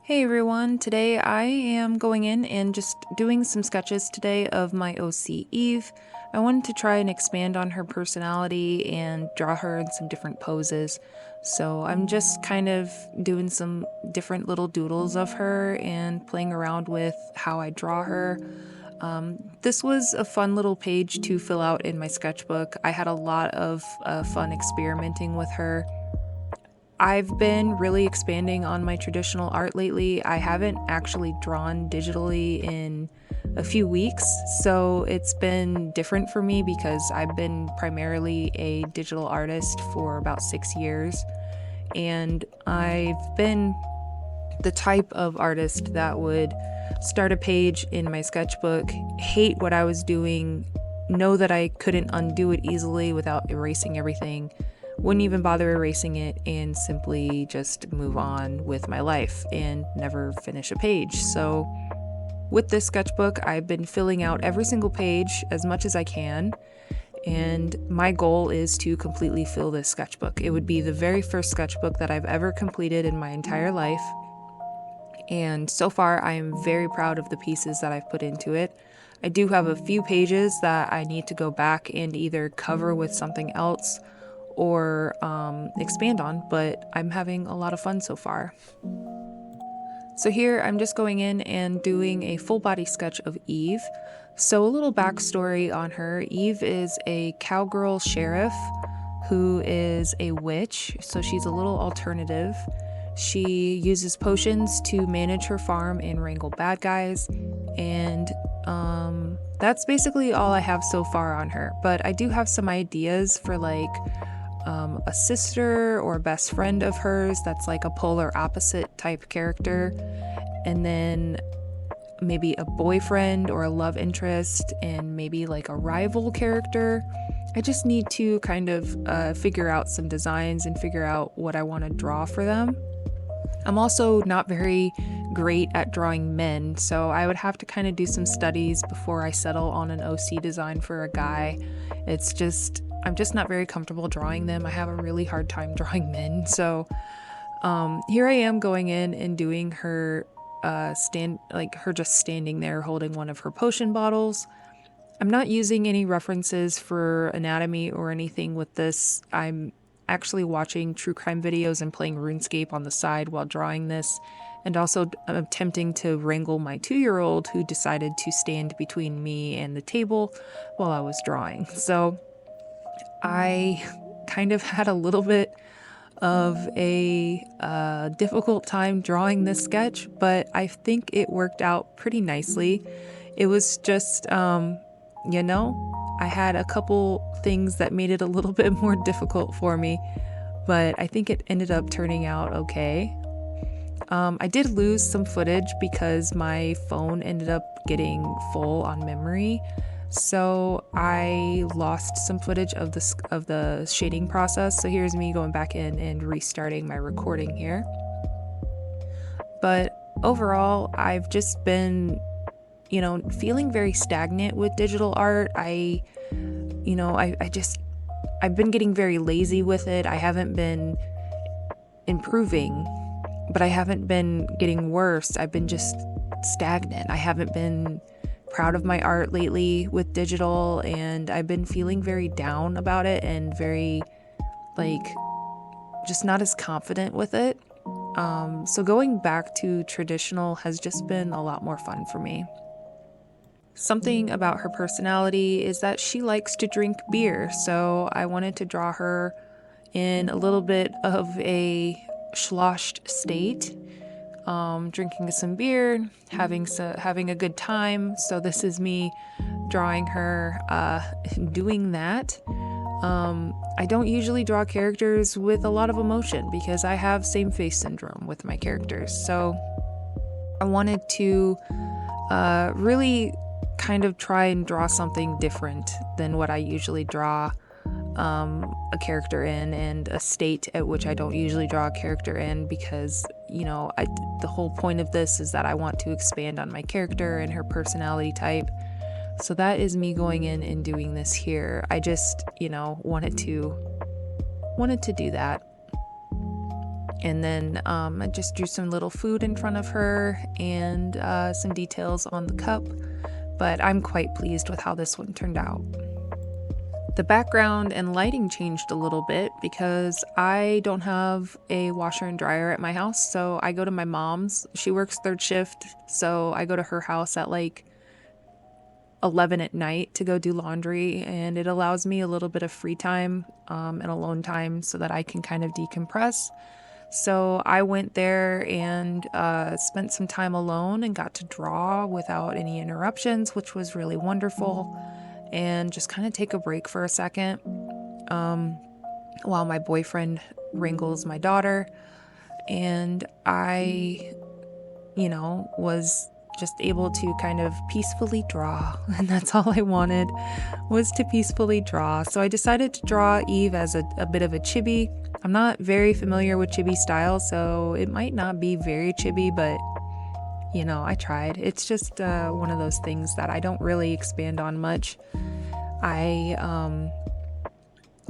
Hey everyone, today I am going in and just doing some sketches today of my OC Eve. I wanted to try and expand on her personality and draw her in some different poses. So I'm just kind of doing some different little doodles of her and playing around with how I draw her. This was a fun little page to fill out in my sketchbook. I had a lot of fun experimenting with her. I've been really expanding on my traditional art lately. I haven't actually drawn digitally in a few weeks, so it's been different for me because I've been primarily a digital artist for about 6 years, and I've been the type of artist that would start a page in my sketchbook, hate what I was doing, know that I couldn't undo it easily without erasing everything, wouldn't even bother erasing it, and simply just move on with my life and never finish a page. So with this sketchbook, I've been filling out every single page as much as I can, and my goal is to completely fill this sketchbook. It would be the very first sketchbook that I've ever completed in my entire life, and so far I am very proud of the pieces that I've put into it. I do have a few pages that I need to go back and either cover with something else or expand on, but I'm having a lot of fun so far. So here I'm just going in and doing a full body sketch of Eve. So a little backstory on her. Eve is a cowgirl sheriff who is a witch, so she's a little alternative. She uses potions to manage her farm and wrangle bad guys, and that's basically all I have so far on her. But I do have some ideas for a sister or best friend of hers that's like a polar opposite type character, and then maybe a boyfriend or a love interest, and maybe like a rival character. I just need to kind of figure out some designs and figure out what I want to draw for them. I'm also not very great at drawing men, so I would have to kind of do some studies before I settle on an OC design for a guy. I'm just not very comfortable drawing them. I have a really hard time drawing men. So here I am going in and doing her her just standing there holding one of her potion bottles. I'm not using any references for anatomy or anything with this. I'm actually watching true crime videos and playing RuneScape on the side while drawing this, and also attempting to wrangle my 2-year-old who decided to stand between me and the table while I was drawing. So I kind of had a little bit of a difficult time drawing this sketch, but I think it worked out pretty nicely. It was just, I had a couple things that made it a little bit more difficult for me, but I think it ended up turning out okay. I did lose some footage because my phone ended up getting full on memory. So I lost some footage of the shading process. So here's me going back in and restarting my recording here. But overall, I've just been, feeling very stagnant with digital art. I've been getting very lazy with it. I haven't been improving, but I haven't been getting worse. I've been just stagnant. I haven't been proud of my art lately with digital, and I've been feeling very down about it and very just not as confident with it. So going back to traditional has just been a lot more fun for me. Something about her personality is that she likes to drink beer, so I wanted to draw her in a little bit of a sloshed state, drinking some beer, having a good time. So this is me drawing her doing that. I don't usually draw characters with a lot of emotion because I have same face syndrome with my characters. So I wanted to really kind of try and draw something different than what I usually draw a character in, and a state at which I don't usually draw a character in, because the whole point of this is that I want to expand on my character and her personality type. So that is me going in and doing this here. I just wanted to do that. And then I just drew some little food in front of her and some details on the cup, but I'm quite pleased with how this one turned out. The background and lighting changed a little bit because I don't have a washer and dryer at my house, so I go to my mom's. She works third shift, so I go to her house at like 11 at night to go do laundry, and it allows me a little bit of free time and alone time so that I can kind of decompress. So I went there and spent some time alone and got to draw without any interruptions, which was really wonderful, and just kind of take a break for a second while my boyfriend wrangles my daughter. And I, was just able to kind of peacefully draw, and that's all I wanted, was to peacefully draw. So I decided to draw Eve as a bit of a chibi. I'm not very familiar with chibi style, so it might not be very chibi, but I tried. It's just one of those things that I don't really expand on much. I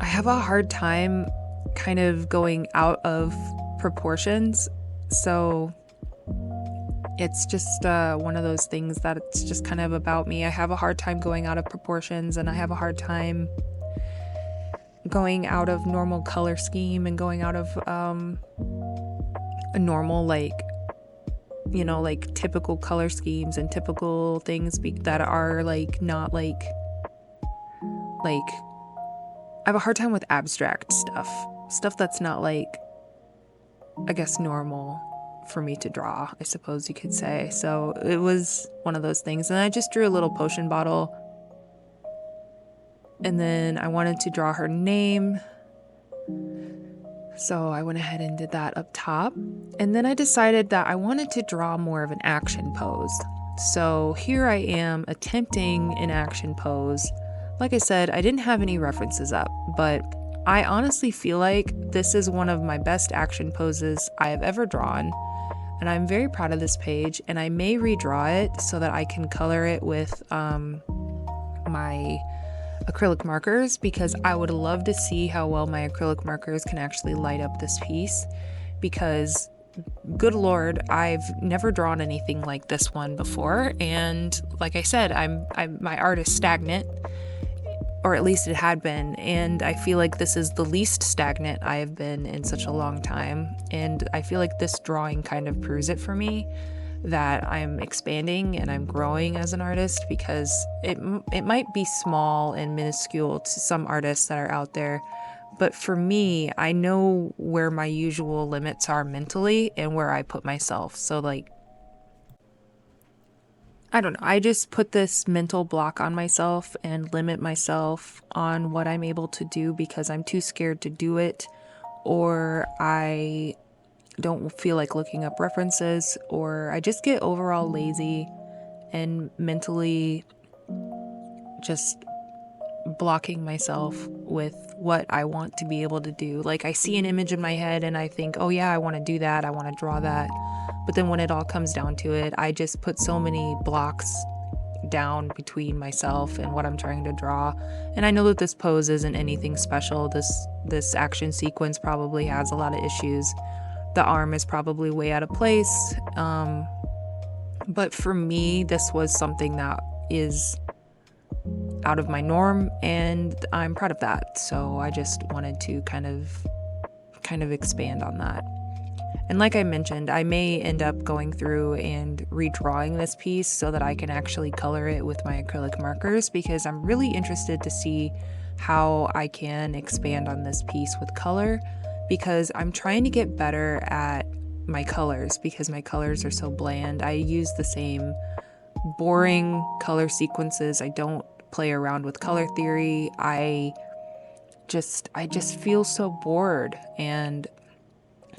have a hard time kind of going out of proportions, so it's just one of those things that it's just kind of about me. I have a hard time going out of proportions, and I have a hard time going out of normal color scheme and going out of a normal like typical color schemes and typical things that are like not like I have a hard time with abstract stuff that's not like, I guess, normal for me to draw, I suppose you could say. So it was one of those things, and I just drew a little potion bottle, and then I wanted to draw her name, so I went ahead and did that up top. And then I decided that I wanted to draw more of an action pose. So here I am attempting an action pose. Like I said, I didn't have any references up, but I honestly feel like this is one of my best action poses I have ever drawn, and I'm very proud of this page, and I may redraw it so that I can color it with my acrylic markers, because I would love to see how well my acrylic markers can actually light up this piece, because good Lord, I've never drawn anything like this one before, and like I said, my art is stagnant, or at least it had been, and I feel like this is the least stagnant I have been in such a long time, and I feel like this drawing kind of proves it for me, that I'm expanding and I'm growing as an artist, because it might be small and minuscule to some artists that are out there, but for me, I know where my usual limits are mentally and where I put myself. So I don't know, I just put this mental block on myself and limit myself on what I'm able to do because I'm too scared to do it, or I don't feel like looking up references, or I just get overall lazy and mentally just blocking myself with what I want to be able to do. Like, I see an image in my head and I think, oh yeah, I want to do that, I want to draw that. But then when it all comes down to it, I just put so many blocks down between myself and what I'm trying to draw. And I know that this pose isn't anything special. This action sequence probably has a lot of issues. The arm is probably way out of place. But for me, this was something that is out of my norm, and I'm proud of that. So I just wanted to kind of expand on that. And like I mentioned, I may end up going through and redrawing this piece so that I can actually color it with my acrylic markers, because I'm really interested to see how I can expand on this piece with color, because I'm trying to get better at my colors because my colors are so bland. I use the same boring color sequences. I don't play around with color theory. I just feel so bored, and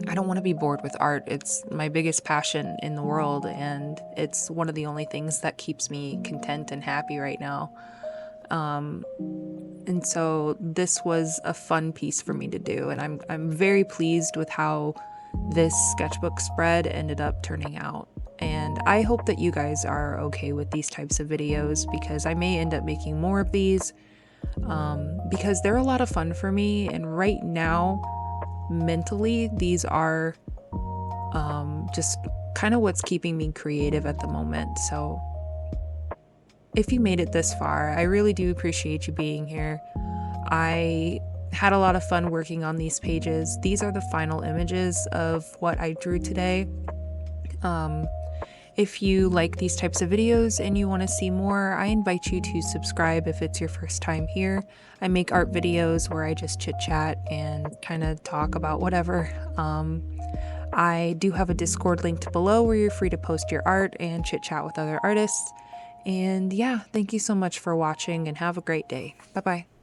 I don't want to be bored with art. It's my biggest passion in the world, and it's one of the only things that keeps me content and happy right now. And so this was a fun piece for me to do, and I'm very pleased with how this sketchbook spread ended up turning out. And I hope that you guys are okay with these types of videos, because I may end up making more of these, because they're a lot of fun for me. And right now, mentally, these are just kind of what's keeping me creative at the moment. So if you made it this far, I really do appreciate you being here. I had a lot of fun working on these pages. These are the final images of what I drew today. If you like these types of videos and you want to see more, I invite you to subscribe if it's your first time here. I make art videos where I just chit chat and kind of talk about whatever. I do have a Discord linked below where you're free to post your art and chit chat with other artists. And yeah, thank you so much for watching and have a great day. Bye bye.